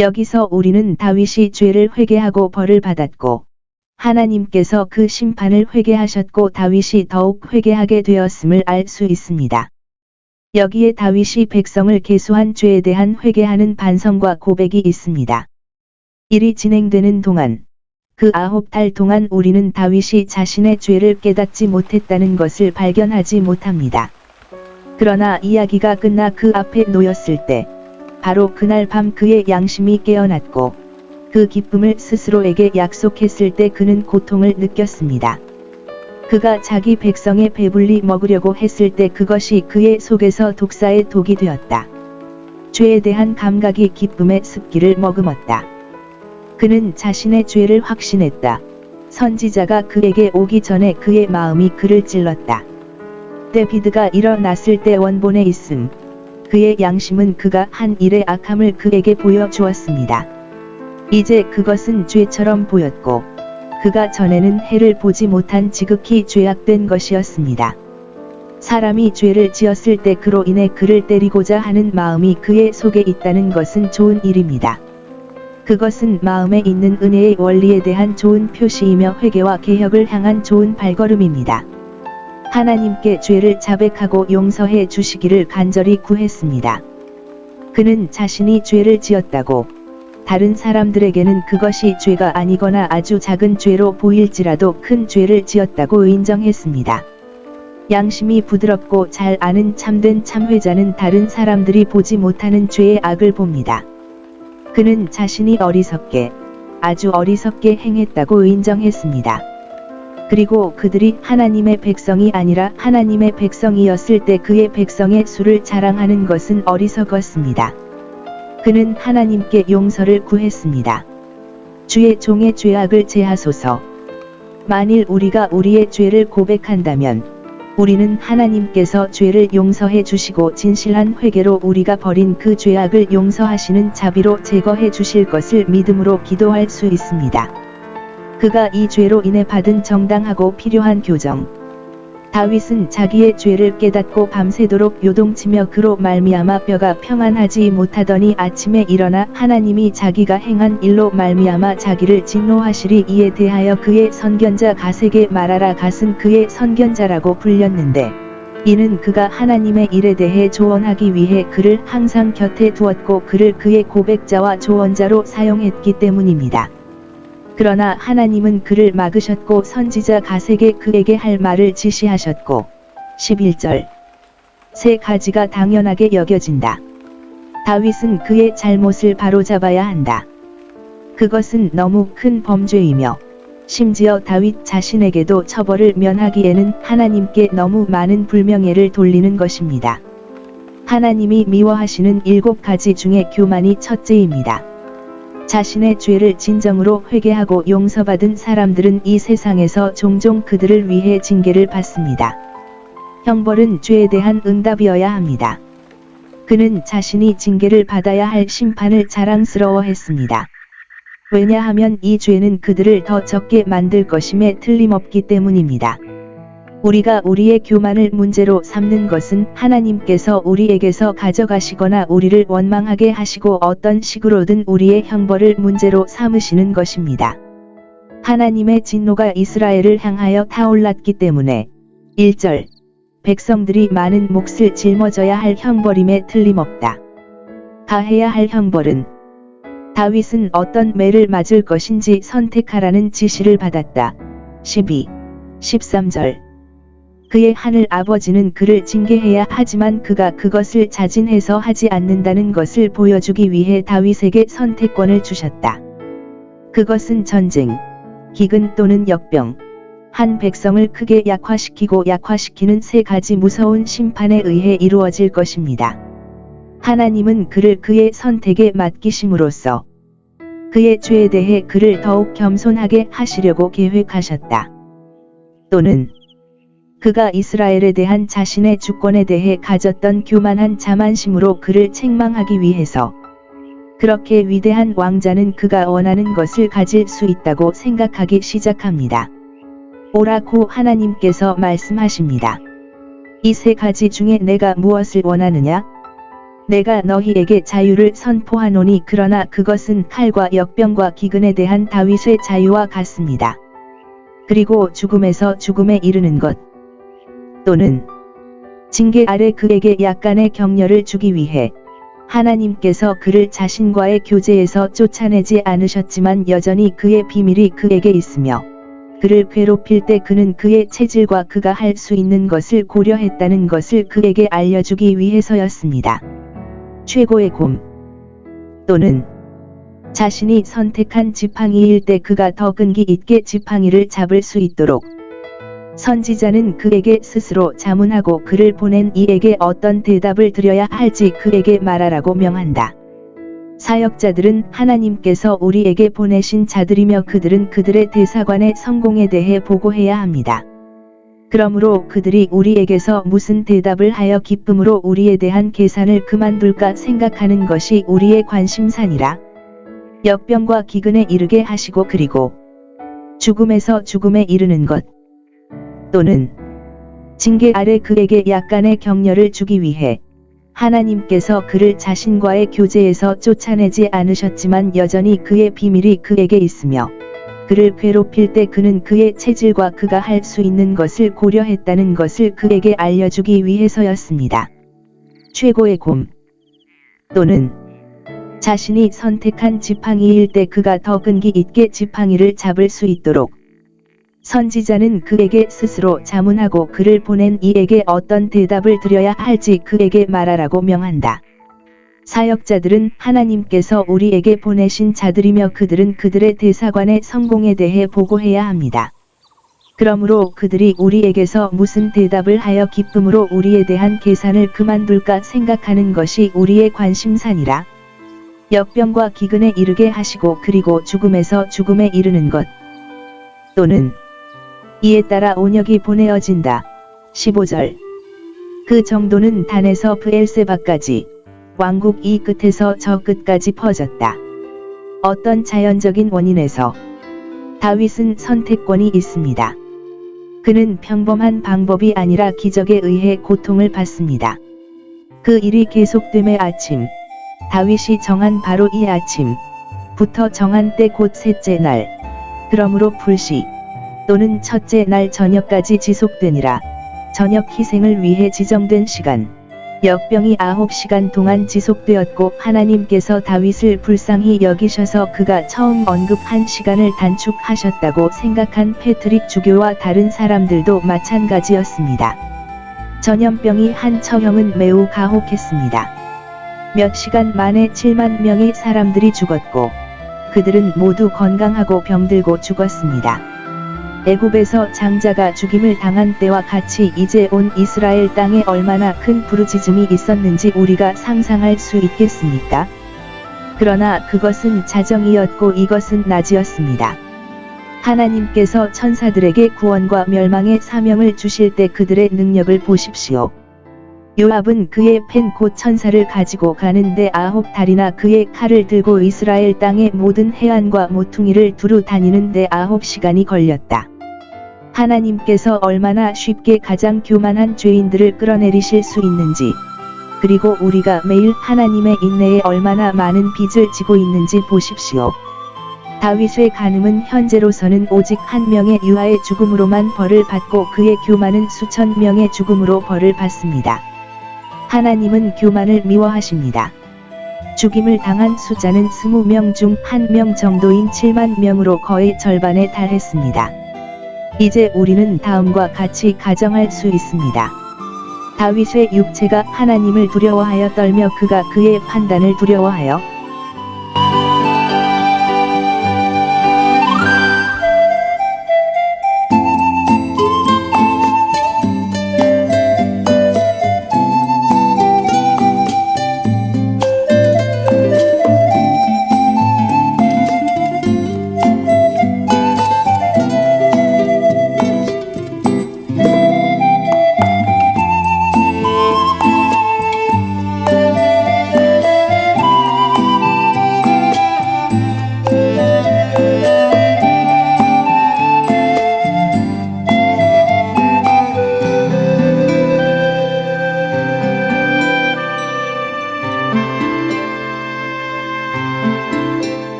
여기서 우리는 다윗이 죄를 회개하고 벌을 받았고 하나님께서 그 심판을 회개하셨고 다윗이 더욱 회개하게 되었음을 알 수 있습니다. 여기에 다윗이 백성을 계수한 죄에 대한 회개하는 반성과 고백이 있습니다. 일이 진행되는 동안 그 9달 동안 우리는 다윗이 자신의 죄를 깨닫지 못했다는 것을 발견하지 못합니다. 그러나 이야기가 끝나 그 앞에 놓였을 때 바로 그날 밤 그의 양심이 깨어났고 그 기쁨을 스스로에게 약속했을 때 그는 고통을 느꼈습니다. 그가 자기 백성의 배불리 먹으려고 했을 때 그것이 그의 속에서 독사의 독이 되었다. 죄에 대한 감각이 기쁨의 습기를 머금었다. 그는 자신의 죄를 확신했다. 선지자가 그에게 오기 전에 그의 마음이 그를 찔렀다. 다비드가 일어났을 때 원본에 있음. 그의 양심은 그가 한 일의 악함을 그에게 보여주었습니다. 이제 그것은 죄처럼 보였고 그가 전에는 해를 보지 못한 지극히 죄악된 것이었습니다. 사람이 죄를 지었을 때 그로 인해 그를 때리고자 하는 마음이 그의 속에 있다는 것은 좋은 일입니다. 그것은 마음에 있는 은혜의 원리에 대한 좋은 표시이며 회개와 개혁을 향한 좋은 발걸음입니다. 하나님께 죄를 자백하고 용서해 주시기를 간절히 구했습니다. 그는 자신이 죄를 지었다고 다른 사람들에게는 그것이 죄가 아니거나 아주 작은 죄로 보일지라도 큰 죄를 지었다고 인정했습니다. 양심이 부드럽고 잘 아는 참된 참회자는 다른 사람들이 보지 못하는 죄의 악을 봅니다. 그는 자신이 어리석게, 아주 어리석게 행했다고 인정했습니다. 그리고 그들이 하나님의 백성이 아니라 하나님의 백성이었을 때 그의 백성의 수를 자랑하는 것은 어리석었습니다. 그는 하나님께 용서를 구했습니다. 주의 종의 죄악을 제하소서. 만일 우리가 우리의 죄를 고백한다면 우리는 하나님께서 죄를 용서해 주시고 진실한 회개로 우리가 벌인 그 죄악을 용서하시는 자비로 제거해 주실 것을 믿음으로 기도할 수 있습니다. 그가 이 죄로 인해 받은 정당하고 필요한 교정. 다윗은 자기의 죄를 깨닫고 밤새도록 요동치며 그로 말미암아 뼈가 평안하지 못하더니 아침에 일어나 하나님이 자기가 행한 일로 말미암아 자기를 진노하시리 이에 대하여 그의 선견자 갓에게 말하라. 갓은 그의 선견자라고 불렸는데 이는 그가 하나님의 일에 대해 조언하기 위해 그를 항상 곁에 두었고 그를 그의 고백자와 조언자로 사용했기 때문입니다. 그러나 하나님은 그를 막으셨고 선지자 갓에게 그에게 할 말을 지시하셨고 11절 세 가지가 당연하게 여겨진다. 다윗은 그의 잘못을 바로잡아야 한다. 그것은 너무 큰 범죄이며 심지어 다윗 자신에게도 처벌을 면하기에는 하나님께 너무 많은 불명예를 돌리는 것입니다. 하나님이 미워하시는 7가지 중에 교만이 첫째입니다. 자신의 죄를 진정으로 회개하고 용서받은 사람들은 이 세상에서 종종 그들을 위해 징계를 받습니다. 형벌은 죄에 대한 응답이어야 합니다. 그는 자신이 징계를 받아야 할 심판을 자랑스러워했습니다. 왜냐하면 이 죄는 그들을 더 적게 만들 것임에 틀림없기 때문입니다. 우리가 우리의 교만을 문제로 삼는 것은 하나님께서 우리에게서 가져가시거나 우리를 원망하게 하시고 어떤 식으로든 우리의 형벌을 문제로 삼으시는 것입니다. 하나님의 진노가 이스라엘을 향하여 타올랐기 때문에 1절 백성들이 많은 몫을 짊어져야 할 형벌임에 틀림없다. 가해야 할 형벌은 다윗은 어떤 매를 맞을 것인지 선택하라는 지시를 받았다. 12, 13절 그의 하늘 아버지는 그를 징계해야 하지만 그가 그것을 자진해서 하지 않는다는 것을 보여주기 위해 다윗에게 선택권을 주셨다. 그것은 전쟁, 기근 또는 역병, 한 백성을 크게 약화시키고 약화시키는 세 가지 무서운 심판에 의해 이루어질 것입니다. 하나님은 그를 그의 선택에 맡기심으로써 그의 죄에 대해 그를 더욱 겸손하게 하시려고 계획하셨다. 또는 그가 이스라엘에 대한 자신의 주권에 대해 가졌던 교만한 자만심으로 그를 책망하기 위해서 그렇게 위대한 왕자는 그가 원하는 것을 가질 수 있다고 생각하기 시작합니다. 오라고 하나님께서 말씀하십니다. 이 세 가지 중에 내가 무엇을 원하느냐? 내가 너희에게 자유를 선포하노니 그러나 그것은 칼과 역병과 기근에 대한 다윗의 자유와 같습니다. 그리고 죽음에서 죽음에 이르는 것 또는 징계 아래 그에게 약간의 격려를 주기 위해 하나님께서 그를 자신과의 교제에서 쫓아내지 않으셨지만 여전히 그의 비밀이 그에게 있으며 그를 괴롭힐 때 그는 그의 체질과 그가 할 수 있는 것을 고려했다는 것을 그에게 알려주기 위해서였습니다. 최고의 곰 또는 자신이 선택한 지팡이일 때 그가 더 끈기 있게 지팡이를 잡을 수 있도록 선지자는 그에게 스스로 자문하고 그를 보낸 이에게 어떤 대답을 드려야 할지 그에게 말하라고 명한다. 사역자들은 하나님께서 우리에게 보내신 자들이며 그들은 그들의 대사관의 성공에 대해 보고해야 합니다. 그러므로 그들이 우리에게서 무슨 대답을 하여 기쁨으로 우리에 대한 계산을 그만둘까 생각하는 것이 우리의 관심사니라. 역병과 기근에 이르게 하시고 그리고 죽음에서 죽음에 이르는 것 또는 징계 아래 그에게 약간의 격려를 주기 위해 하나님께서 그를 자신과의 교제에서 쫓아내지 않으셨지만 여전히 그의 비밀이 그에게 있으며 그를 괴롭힐 때 그는 그의 체질과 그가 할 수 있는 것을 고려했다는 것을 그에게 알려주기 위해서였습니다. 최고의 곰 또는 자신이 선택한 지팡이일 때 그가 더 끈기 있게 지팡이를 잡을 수 있도록 선지자는 그에게 스스로 자문하고 그를 보낸 이에게 어떤 대답을 드려야 할지 그에게 말하라고 명한다. 사역자들은 하나님께서 우리에게 보내신 자들이며 그들은 그들의 대사관의 성공에 대해 보고해야 합니다. 그러므로 그들이 우리에게서 무슨 대답을 하여 기쁨으로 우리에 대한 계산을 그만둘까 생각하는 것이 우리의 관심사니라. 역병과 기근에 이르게 하시고 그리고 죽음에서 죽음에 이르는 것 또는 이에 따라 온역이 보내어진다. 15절 그 정도는 단에서 브엘세바까지 왕국 이 끝에서 저 끝까지 퍼졌다. 어떤 자연적인 원인에서 다윗은 선택권이 있습니다. 그는 평범한 방법이 아니라 기적에 의해 고통을 받습니다. 그 일이 계속됨의 아침 다윗이 정한 바로 이 아침부터 정한 때 곧 셋째 날 그러므로 불시 또는 첫째 날 저녁까지 지속되니라. 저녁 희생을 위해 지정된 시간 역병이 9시간 동안 지속되었고 하나님께서 다윗을 불쌍히 여기셔서 그가 처음 언급한 시간을 단축하셨다고 생각한 패트릭 주교와 다른 사람들도 마찬가지였습니다. 전염병이 한 처형은 매우 가혹했습니다. 몇 시간 만에 7만 명의 사람들이 죽었고 그들은 모두 건강하고 병들고 죽었습니다. 애굽에서 장자가 죽임을 당한 때와 같이 이제 온 이스라엘 땅에 얼마나 큰 부르짖음이 있었는지 우리가 상상할 수 있겠습니까? 그러나 그것은 자정이었고 이것은 낮이었습니다. 하나님께서 천사들에게 구원과 멸망의 사명을 주실 때 그들의 능력을 보십시오. 요압은 그의 펜 곧 천사를 가지고 가는데 9달이나 그의 칼을 들고 이스라엘 땅의 모든 해안과 모퉁이를 두루 다니는데 9시간이 걸렸다. 하나님께서 얼마나 쉽게 가장 교만한 죄인들을 끌어내리실 수 있는지 그리고 우리가 매일 하나님의 인내에 얼마나 많은 빚을 지고 있는지 보십시오. 다윗의 간음은 현재로서는 오직 한 명의 유아의 죽음으로만 벌을 받고 그의 교만은 수천 명의 죽음으로 벌을 받습니다. 하나님은 교만을 미워하십니다. 죽임을 당한 숫자는 20명 중 1명 정도인 7만 명으로 거의 절반에 달했습니다. 이제 우리는 다음과 같이 가정할 수 있습니다. 다윗의 육체가 하나님을 두려워하여 떨며 그가 그의 판단을 두려워하여